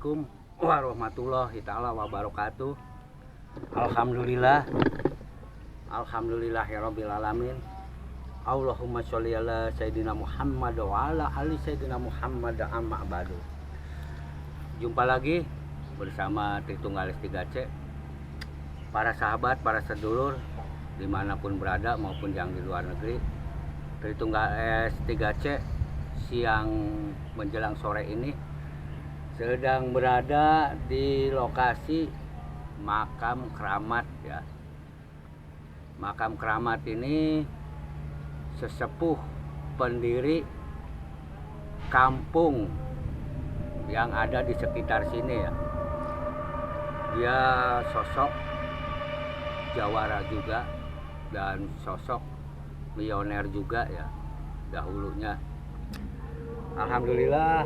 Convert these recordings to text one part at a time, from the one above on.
Assalamualaikum warahmatullahi ta'ala wabarakatuh. Alhamdulillahirabbil alamin. Allahumma sholli ala sayyidina Muhammad wa ala ali sayyidina Muhammad amma ba'du. Jumpa lagi bersama Tritunggal S3C. Para sahabat, para sedulur dimanapun berada maupun yang di luar negeri, Tritunggal S3C siang menjelang sore ini sedang berada di lokasi makam keramat ya. Makam keramat ini sesepuh pendiri kampung yang ada di sekitar sini ya. Dia sosok jawara juga dan sosok pioner juga ya dahulunya. Alhamdulillah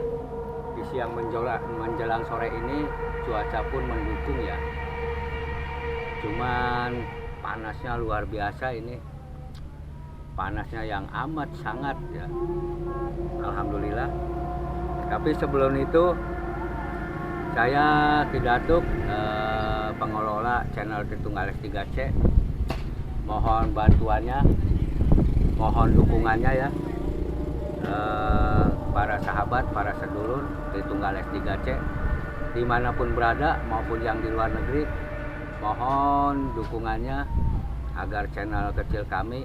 di siang menjelang sore ini cuaca pun mendukung ya. Cuman panasnya luar biasa ini. Panasnya yang amat sangat ya. Alhamdulillah. Tapi sebelum itu saya Kidatuk, pengelola channel Tritunggal S3C, mohon bantuannya, mohon dukungannya ya. Para sahabat, para sedulur Tritunggal S3C dimanapun berada maupun yang di luar negeri, mohon dukungannya agar channel kecil kami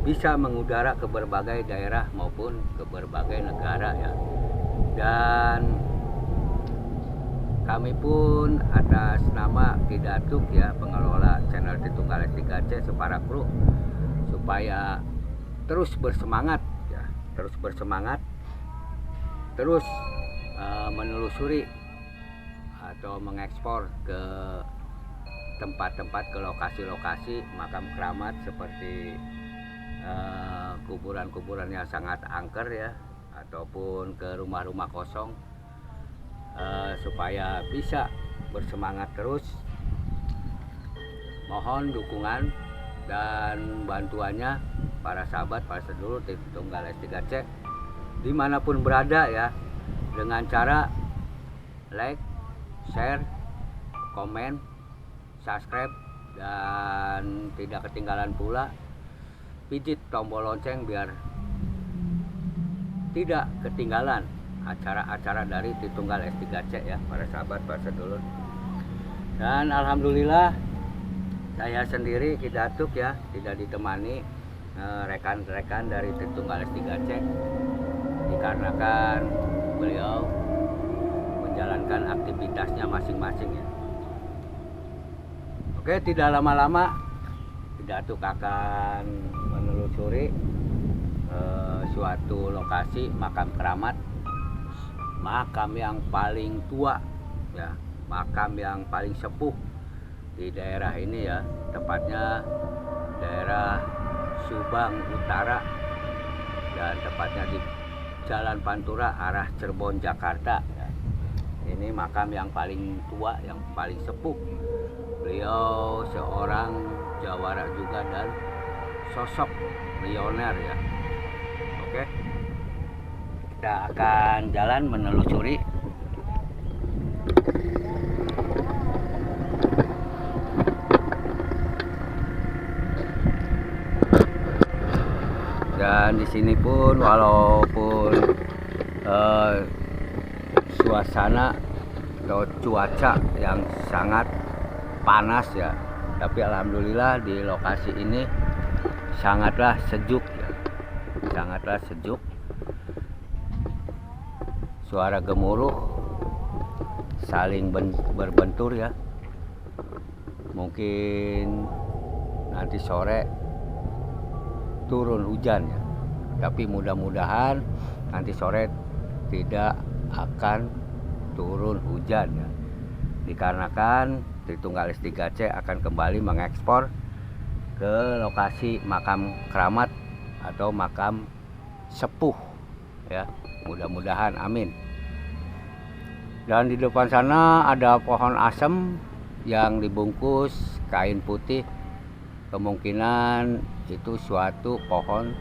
bisa mengudara ke berbagai daerah maupun ke berbagai negara ya. Dan kami pun atas nama Kidatuk ya, pengelola channel Tritunggal S3C separa kru, supaya terus bersemangat ya, terus menelusuri atau mengekspor ke tempat-tempat, ke lokasi-lokasi makam keramat seperti kuburan-kuburan yang sangat angker ya, ataupun ke rumah-rumah kosong, supaya bisa bersemangat terus. Mohon dukungan dan bantuannya para sahabat, para sedulur Tritunggal S3C dimanapun berada ya, dengan cara like, share, komen, subscribe, dan tidak ketinggalan pula pijit tombol lonceng biar tidak ketinggalan acara-acara dari Tritunggal S3C ya, para sahabat, para sedulur. Dan alhamdulillah saya sendiri Kidatuk ya, tidak ditemani rekan-rekan dari Tritunggal S3C, dikarenakan beliau menjalankan aktivitasnya masing-masing ya. Oke, tidak lama-lama Kidatuk akan menelusuri suatu lokasi makam keramat, makam yang paling tua ya, makam yang paling sepuh di daerah ini ya, tepatnya daerah Subang Utara, dan tepatnya di Jalan Pantura arah Cirebon Jakarta ya. Ini makam yang paling tua, yang paling sepuh. Beliau seorang jawara juga dan sosok pioner ya. Oke, kita akan jalan menelusuri. Dan di sini pun walaupun suasana atau cuaca yang sangat panas ya, tapi alhamdulillah di lokasi ini sangatlah sejuk ya, sangatlah sejuk. Suara gemuruh saling berbentur ya. Mungkin nanti sore turun hujan ya, tapi mudah-mudahan nanti sore tidak akan turun hujan ya, dikarenakan Tritunggal S3C akan kembali mengekspor ke lokasi makam keramat atau makam sepuh ya, mudah-mudahan amin. Dan di depan sana ada pohon asem yang dibungkus kain putih, kemungkinan itu suatu pohon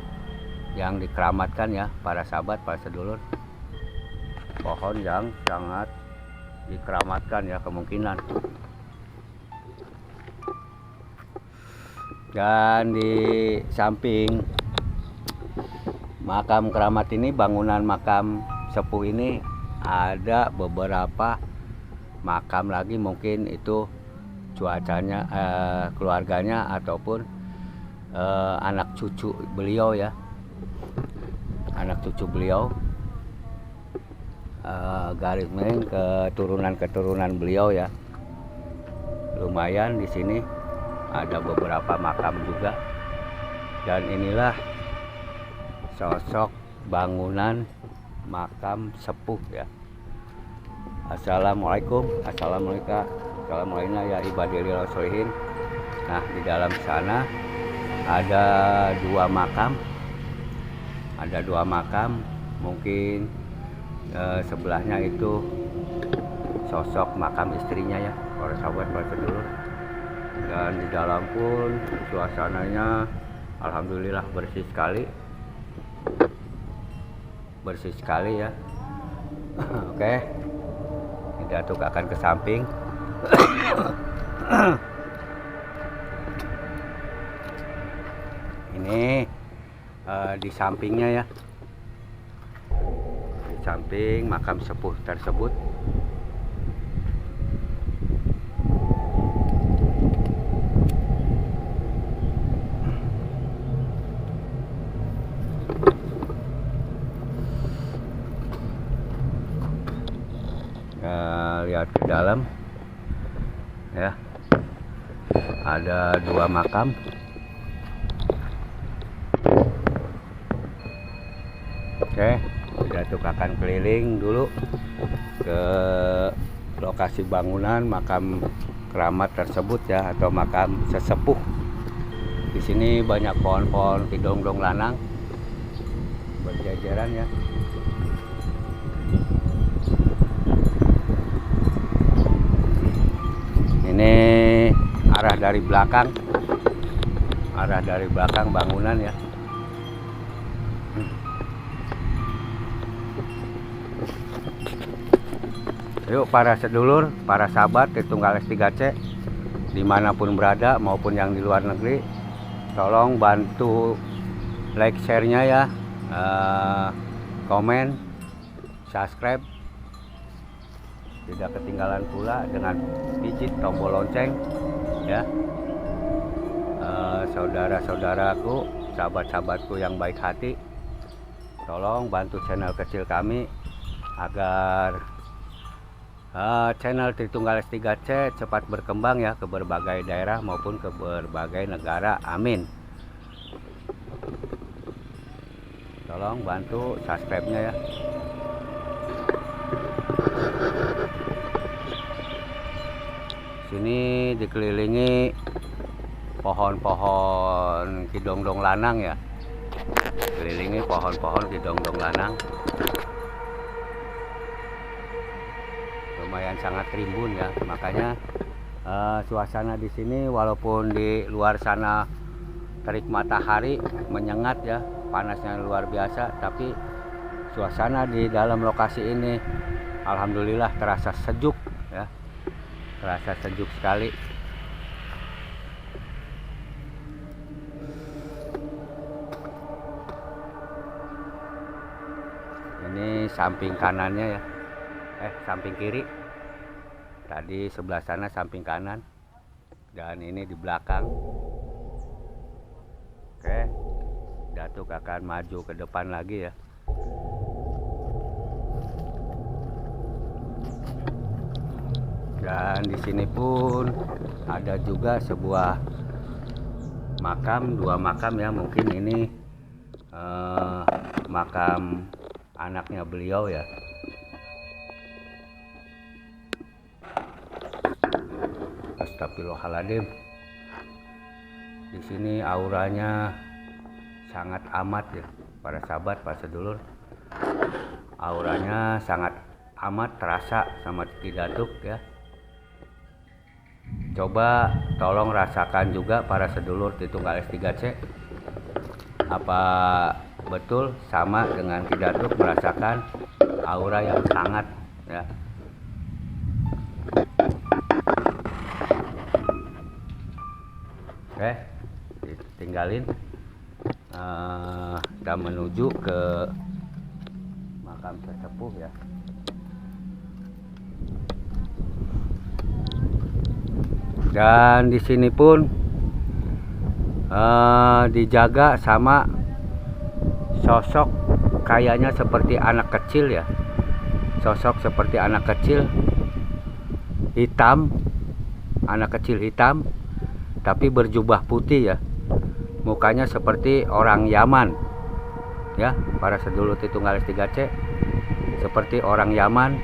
yang dikeramatkan ya, para sahabat, para sedulur. pohon yang sangat dikeramatkan ya kemungkinan. Dan di samping makam keramat ini, bangunan makam sepuh ini, ada beberapa makam lagi, mungkin itu cuacanya keluarganya ataupun anak cucu beliau ya, anak cucu beliau, garis miring keturunan beliau ya. Lumayan di sini ada beberapa makam juga. Dan inilah sosok bangunan makam sepuh ya. Assalamualaikum, assalamualaikum ya ibadillah sholihin. Nah, di dalam sana ada dua makam, mungkin sebelahnya itu sosok makam istrinya ya, para sahabat, para sedulur. Dan di dalam pun suasananya alhamdulillah bersih sekali ya. Oke, Datuk akan ke samping. Ini di sampingnya ya, di samping makam sepuh tersebut. Lihat ke dalam ya, ada dua makam. Oke, Datuk akan keliling dulu ke lokasi bangunan makam keramat tersebut ya, atau makam sesepuh. Di sini banyak pohon-pohon kidong-dong lanang berjajaran ya. Ini arah dari belakang bangunan ya. Yuk para sedulur, para sahabat di Tunggal S3C dimanapun berada maupun yang di luar negeri, tolong bantu like, share-nya ya, komen, subscribe. Tidak ketinggalan pula dengan pijit tombol lonceng ya. Saudara-saudaraku, sahabat-sahabatku yang baik hati, tolong bantu channel kecil kami agar channel Tritunggal S3C cepat berkembang ya ke berbagai daerah maupun ke berbagai negara. Amin. Tolong bantu subscribe-nya ya. Sini dikelilingi pohon-pohon kidong-dong lanang ya. Kelilingi pohon-pohon kidong-dong lanang. Lumayan sangat rimbun ya, makanya suasana di sini walaupun di luar sana terik matahari menyengat ya, panasnya luar biasa, tapi suasana di dalam lokasi ini alhamdulillah terasa sejuk ya, terasa sejuk sekali. Ini samping kanannya ya, samping kiri. Tadi sebelah sana samping kanan, dan ini di belakang. Oke, Datuk akan maju ke depan lagi ya. Dan di sini pun ada juga sebuah makam, dua makam ya, mungkin ini makam anaknya beliau ya. Astagfirullahaladzim. Di sini auranya sangat amat ya, para sahabat, para sedulur. Auranya sangat amat terasa sama Datuk ya. Coba tolong rasakan juga para sedulur Tritunggal S3C, apa betul sama dengan Datuk merasakan aura yang sangat ya. Oke, tinggalin dan menuju ke makam sesepuh ya. Dan di sini pun dijaga sama sosok kayaknya seperti anak kecil ya. Sosok seperti anak kecil hitam, anak kecil hitam tapi berjubah putih ya. Mukanya seperti orang Yaman ya, para sedulur Tritunggal 3C, seperti orang Yaman.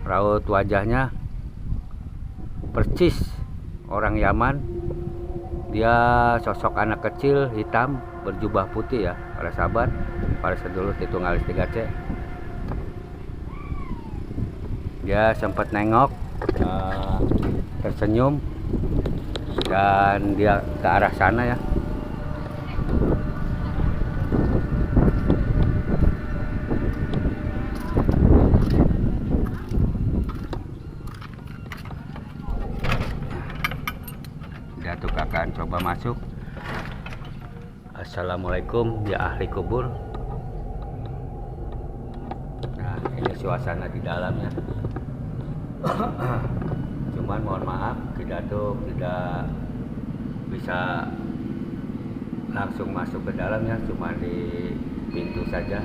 Raut wajahnya percis orang Yaman. Dia sosok anak kecil hitam berjubah putih ya, para sahabat, para sedulur Tritunggal 3C. Dia sempat nengok, tersenyum, dan dia ke arah sana ya. Datuk akan coba masuk. Assalamualaikum ya ahli kubur. Nah, ini suasana di dalamnya. Cuman mohon maaf, Datuk tidak bisa langsung masuk ke dalamnya, cuma di pintu saja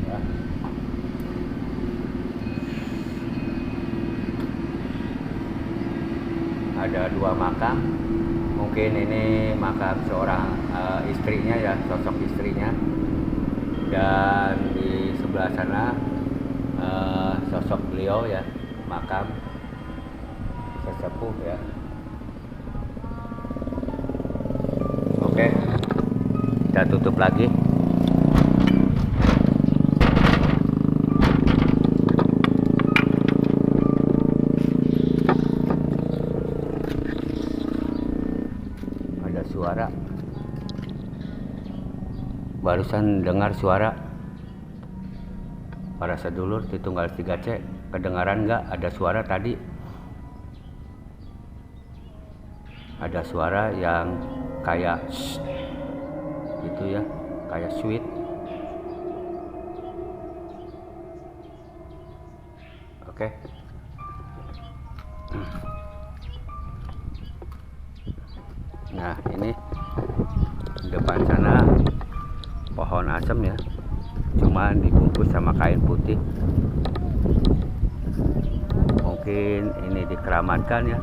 ya. Ada dua makam, mungkin ini makam seorang istrinya ya, sosok istrinya, dan di sebelah sana sosok beliau ya, makam sesepuh ya. Oke, kita tutup lagi. Ada suara, barusan dengar suara. Para sedulur Tritunggal 3C, kedengaran nggak ada suara tadi? Ada suara yang kayak gitu ya, kayak sweet. Oke. Nah, ini depan sana pohon asem ya, cuman dibungkus sama kain putih. Mungkin ini dikeramatkan ya,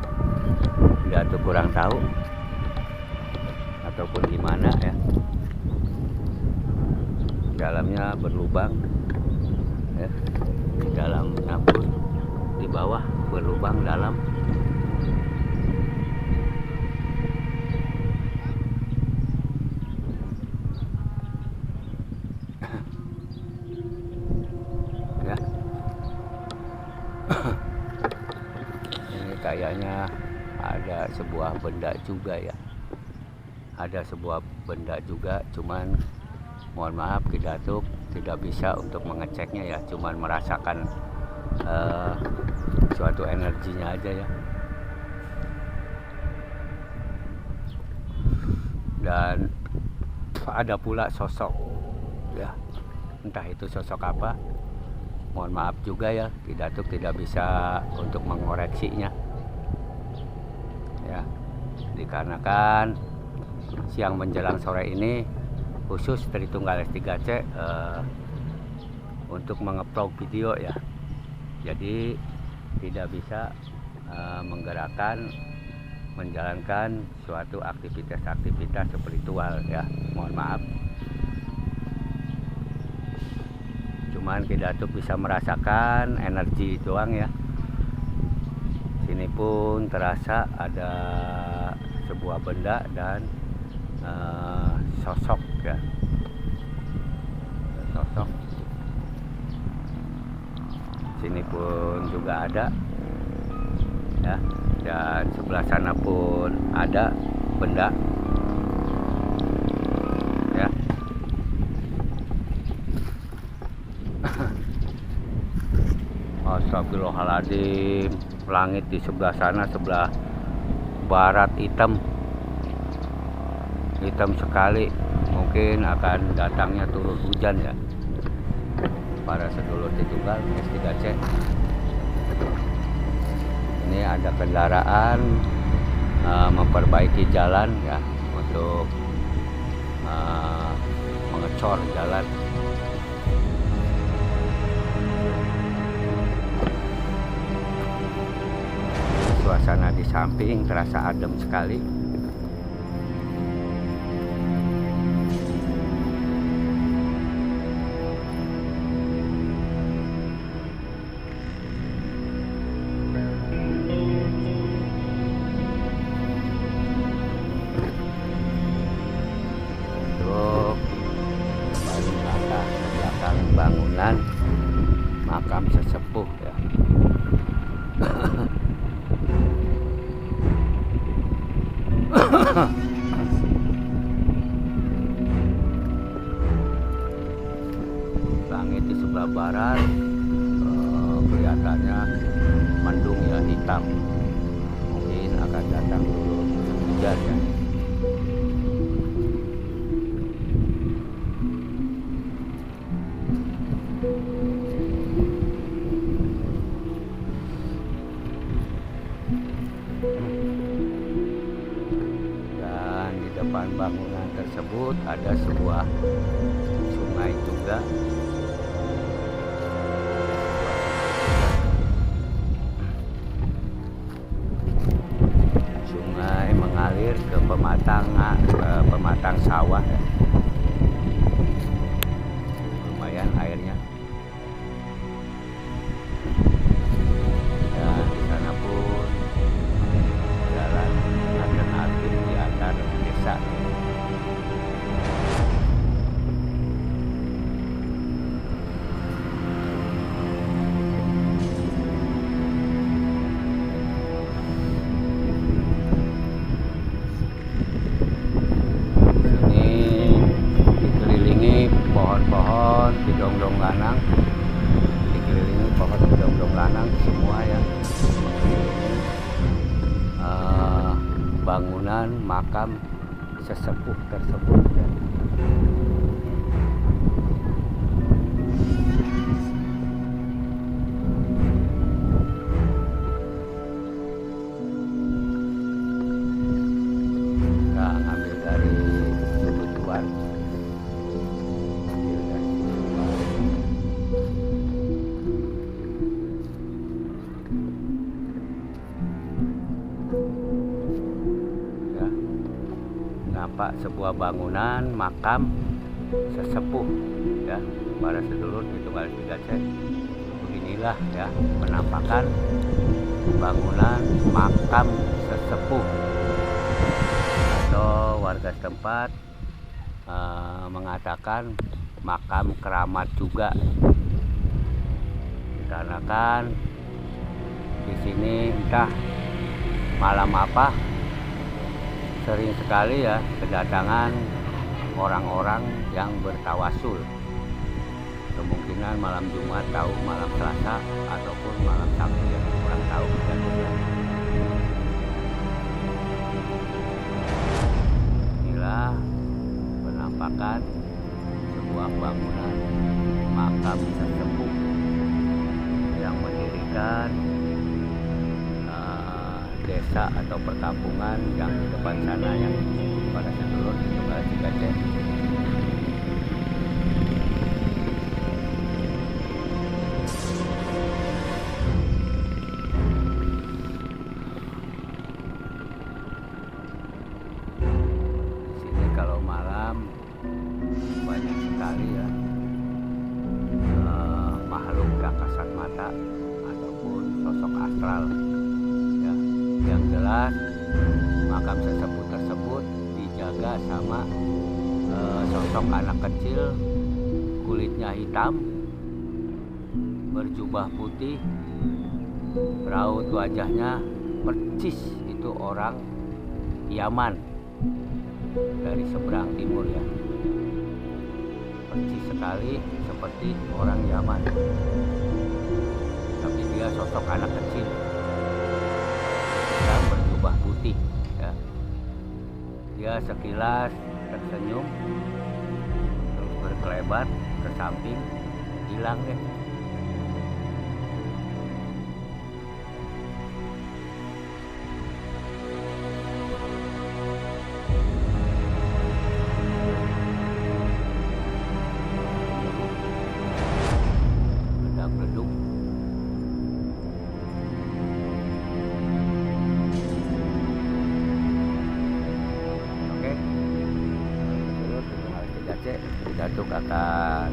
Datuk kurang tahu ataupun gimana ya. Dalamnya berlubang ya, di dalamnya pun di bawah berlubang dalam. Ya. Ini kayaknya ada sebuah benda juga ya. Ada sebuah benda juga, cuman mohon maaf Datuk tidak bisa untuk mengeceknya ya, cuman merasakan suatu energinya aja ya. Dan ada pula sosok ya, entah itu sosok apa, mohon maaf juga ya, Datuk tidak bisa untuk mengoreksinya ya, dikarenakan siang menjelang sore ini khusus Tritunggal 3C untuk mengupload video ya, jadi tidak bisa menggerakkan, menjalankan suatu aktivitas spiritual ya, mohon maaf. Cuman Datuk bisa merasakan energi doang ya. Sini pun terasa ada sebuah benda dan sosok ya, sosok. Sini pun juga ada ya, dan sebelah sana pun ada benda ya. Astagfirullahaladzim. Langit di sebelah sana, sebelah barat hitam sekali. Mungkin akan datangnya turun hujan ya. Para sedulur Titunggal S3C. Ini ada kendaraan memperbaiki jalan ya, untuk mengecor jalan. Suasana di samping terasa adem sekali. Untuk paling atas belakang bangunan makam sesepuh ya. Langit di sebelah barat kelihatannya mendung ya, hitam. Mungkin akan datang dulu hujan ya. Depan bangunan tersebut ada sebuah sungai juga. Sungai mengalir ke pematang sawah ya. Lumayan airnya. Dan di sana pun jalan alternatif di antar desa. Pohon bidong-dong lanang, dikelilingi pohon bidong-dong lanang semua ya, mengelilingi bangunan makam sesepuh tersebut ya. Kita ngambil dari kebutuhan. Nampak sebuah bangunan makam sesepuh ya, para sedulur Titunggal S3C. Beginilah ya penampakan bangunan makam sesepuh, atau warga setempat mengatakan makam keramat juga, dikarenakan di sini entah malam apa sering sekali ya kedatangan orang-orang yang bertawasul. Kemungkinan malam Jumat, tahu malam Selasa, ataupun malam Sabtu ya, kurang tahu kejadiannya. Inilah penampakan sebuah bangunan makam sesepuh yang mendirikan desa atau perkampungan yang di depan sana ya, pada sedulur Titunggal S3C. Di sini kalau malam banyak sekali ya makhluk yang kasat mata ataupun sosok astral. Yang jelas makam sesepuh tersebut dijaga sama sosok anak kecil, kulitnya hitam, berjubah putih, raut wajahnya percis itu orang Yaman dari seberang timur ya, percis sekali seperti orang Yaman. Tapi dia sosok anak kecil yang berjubah putih ya. Dia sekilas tersenyum, terus berkelebat ke samping, hilang deh. Ledak-leduk. Oke, terus Datuk akan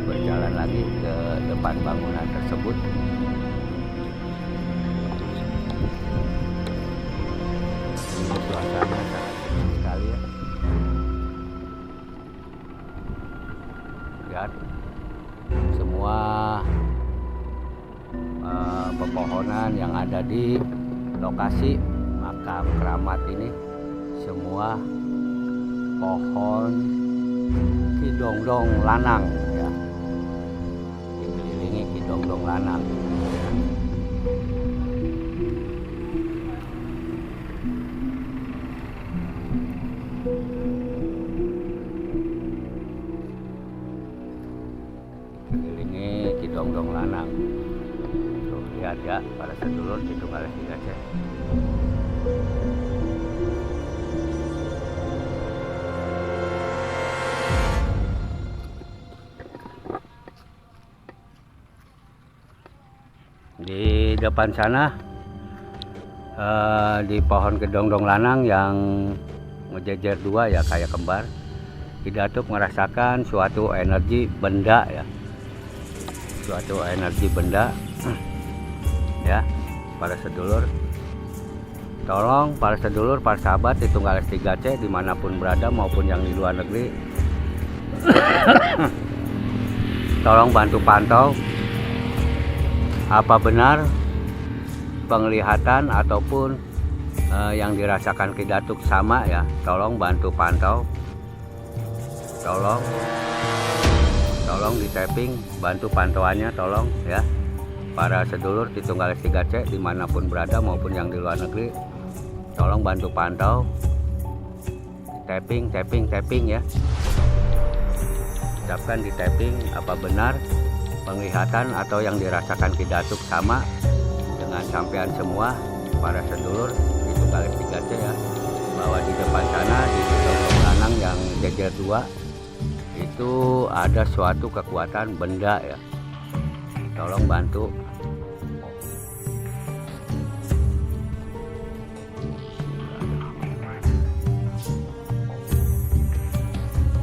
berjalan lagi ke depan bangunan tersebut. Ini suasana sangat sejuk sekali ya. Lihat semua pepohonan yang ada di lokasi makam keramat ini, semua pohon kidongdong lanang ya, dikelilingi kidongdong lanang. Dikelilingi kidongdong lanang. Tuh lihat ya para sedulur di Tunggal Tiga C. Di depan sana di pohon kedongdong lanang yang ngejejer dua ya kayak kembar, Ki Datuk merasakan suatu energi benda ya, suatu energi benda ya para sedulur. Tolong para sedulur, para sahabat di Tunggal Tiga C dimanapun berada maupun yang di luar negeri, tolong bantu pantau apa benar penglihatan ataupun yang dirasakan Ki Datuk sama ya. Tolong bantu pantau, tolong di tapping, bantu pantauannya tolong ya para sedulur di Tunggal Tiga C dimanapun berada maupun yang di luar negeri. Tolong bantu pantau, tapping ya, ucapkan di tapping apa benar penglihatan atau yang dirasakan Ki Datuk sama dengan sampean semua para sedulur di Tunggal Tiga C ya, bahwa di depan sana di kidongdong lanang yang jejer dua itu ada suatu kekuatan benda ya. Tolong bantu.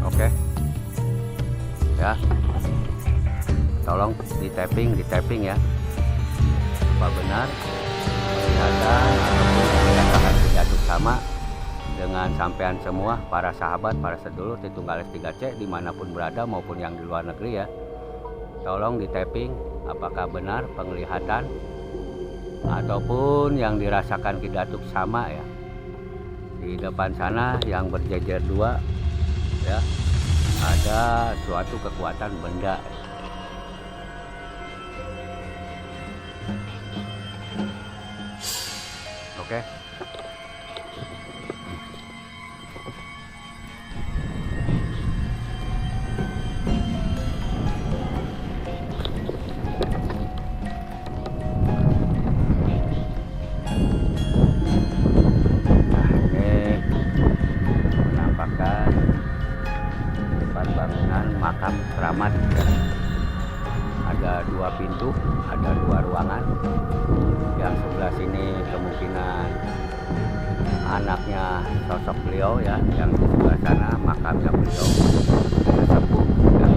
Oke ya, tolong di tapping ya, apa benar kelihatan ataupun yang dirasakan Ki Datuk sama dengan sampean semua para sahabat, para sedulur di Tunggal Tiga C dimanapun berada maupun yang di luar negeri ya. Tolong di tapping apakah benar penglihatan ataupun yang dirasakan Ki Datuk sama ya. Di depan sana yang berjejer dua ya, ada suatu kekuatan benda. Oke. Nah, ini menampakkan depan bangunan makam keramat ya. Ada dua pintu, ada dua ruangan. Yang sebelah sini kemungkinan anaknya sosok beliau ya, yang di sebelah sana makamnya beliau sesepuh ya.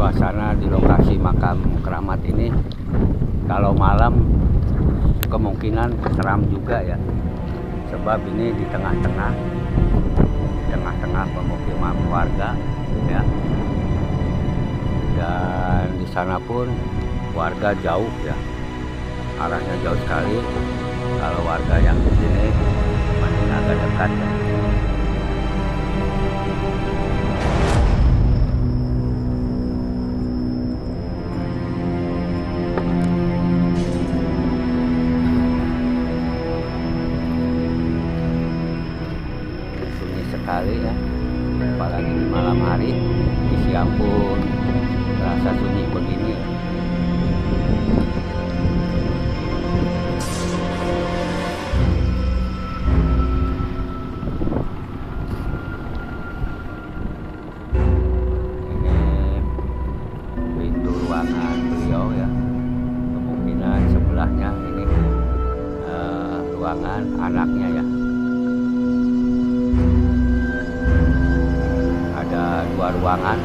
suasana di lokasi makam keramat ini kalau malam kemungkinan seram juga ya, sebab ini di tengah-tengah pemukiman warga ya, dan di sana pun warga jauh ya, arahnya jauh sekali. Kalau warga yang di sini mending agak dekat ya. Sunyi sekali ya, apalagi di malam hari. Di siang pun terasa sunyi begini ya. Ruangan anaknya ya, ada 2 ruangan.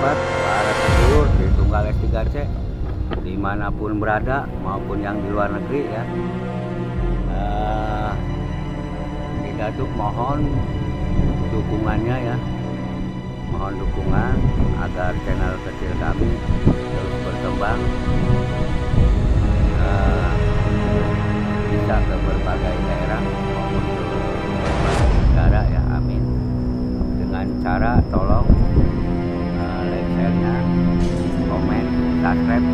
Para sedulur di Tunggal S3C dimanapun berada maupun yang di luar negeri ya, Daduk mohon dukungannya ya, mohon dukungan agar channel kecil kami terus berkembang, bisa ke berbagai daerah maupun ke berbagai negara ya, amin. Dengan cara tolong like, share-nya, komen, subscribe,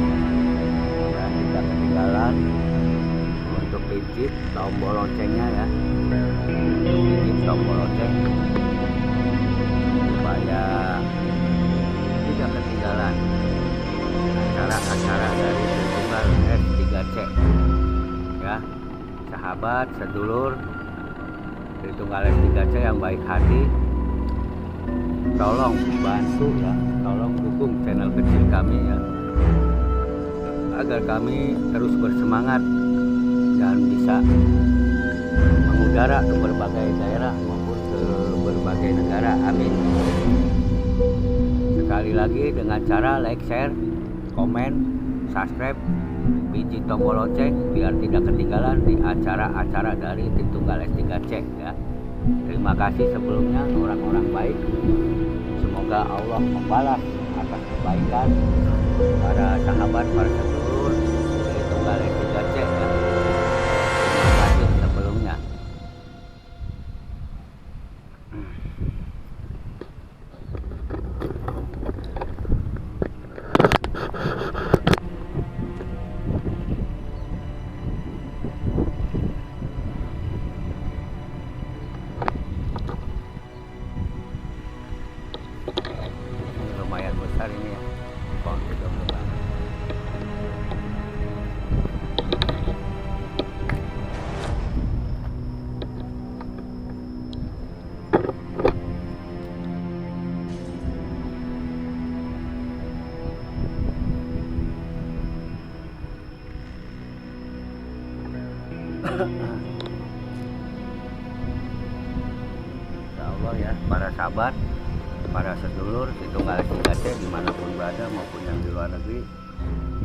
dan tidak ketinggalan untuk pincit tombol loncengnya ya, pincit tombol lonceng supaya tidak ketinggalan acara-acara dari Tunggal S3C ya. Sahabat sedulur di Tunggal S3C yang baik hati, tolong bantu ya, tolong dukung channel kecil kami ya, agar kami terus bersemangat dan bisa mengudara ke berbagai daerah maupun ke berbagai negara, amin. Sekali lagi dengan cara like, share, komen, subscribe, biji tombol lonceng biar tidak ketinggalan di acara-acara dari Tunggal S3C ya. Terima kasih sebelumnya orang-orang baik. Semoga Allah membalas atas kebaikan para sahabat, para sedulur dari Tunggal S3C ya. Terima kasih sebelumnya. Lumayan besar ini ya, pohon juga banget. Insya Allah ya, para sahabat, para sedulur di Tunggal S3C dimanapun berada maupun yang di luar negeri,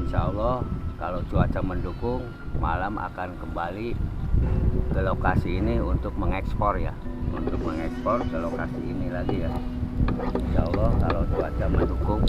insya Allah kalau cuaca mendukung malam akan kembali ke lokasi ini untuk mengekspor ya, untuk mengekspor ke lokasi ini lagi ya, insya Allah kalau cuaca mendukung.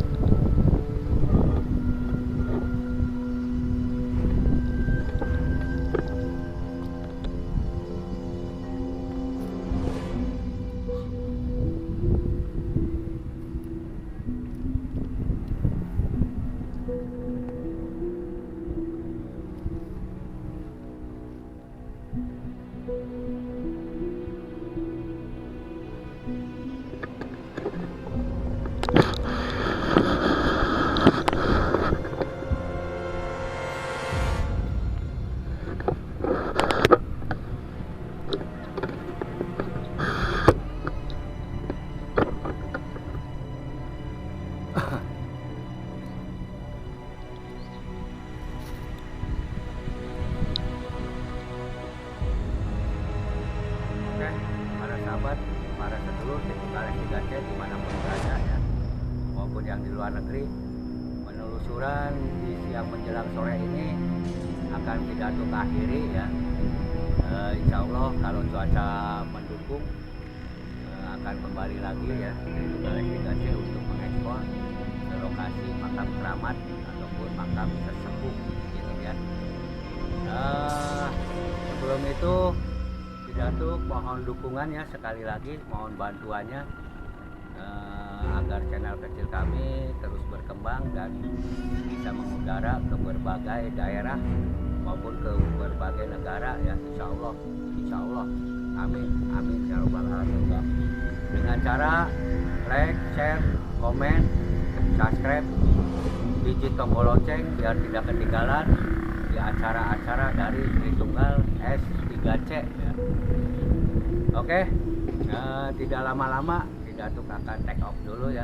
mudah-mudahan di siang menjelang sore ini akan pidato akhiri ya. Insya Allah kalau cuaca mendukung akan kembali lagi ya dari Tunggal S3C untuk mengekspor ke lokasi makam keramat ataupun makam sesepuh ini ya. Sebelum itu pidato mohon dukungannya, sekali lagi mohon bantuannya agar channel kecil kami terus berkembang dan bisa mengudara ke berbagai daerah maupun ke berbagai negara ya, insya Allah, amin amin ya rabbal alamin. Dengan cara like, share, komen, subscribe, digit tombol lonceng biar tidak ketinggalan di acara-acara dari Tritunggal S3C ya. Oke, tidak lama-lama Datuk akan take off dulu ya.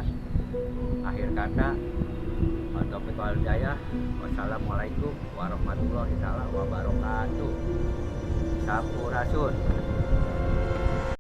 Akhir kata, Taufiq wal Hidayah. Wassalamualaikum warahmatullahi wabarakatuh. Sampurasun.